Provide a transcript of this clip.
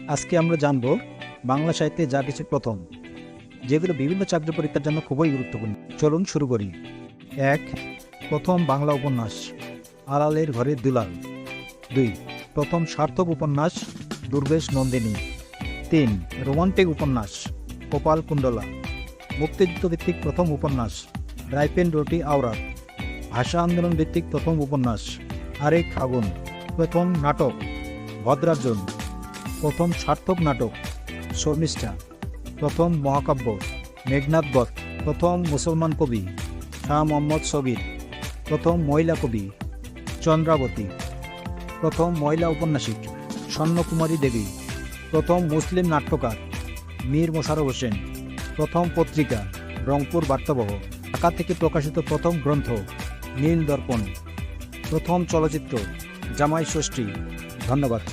আজকে আমরা জানব বাংলা সাহিত্যে যা কিছু প্রথম, যেগুলো বিভিন্ন চাকরি পরীক্ষার জন্য খুবই গুরুত্বপূর্ণ। চলুন শুরু করি। 1. প্রথম বাংলা উপন্যাস আড়ালের ঘরের দুলাল। 2. প্রথম সার্থক উপন্যাস দুর্গেশ নন্দিনী। 3. রোমান্টিক উপন্যাস কপাল কুণ্ডলা। মুক্তিযুদ্ধ ভিত্তিক প্রথম উপন্যাস রাইপেন রুটি আওরাত। ভাষা আন্দোলন ভিত্তিক প্রথম উপন্যাস আরেক আগুন। প্রথম নাটক ভদ্রার্জুন। প্রথম সার্থক নাটক শর্মিষ্ঠা। প্রথম মহাকাব্য মেঘনাদ বধ। প্রথম মুসলমান কবি শাহ মোহাম্মদ সবির। প্রথম মহিলা কবি চন্দ্রাবতী। প্রথম মহিলা ঔপন্যাসিক স্বর্ণকুমারী দেবী। প্রথম মুসলিম নাট্যকার মীর মোশাররফ হোসেন। প্রথম পত্রিকা রংপুর বার্তাবহ। ঢাকা থেকে প্রকাশিত প্রথম গ্রন্থ নীল দর্পণ। প্রথম চলচ্চিত্র জামাই ষষ্ঠী। ধন্যবাদ।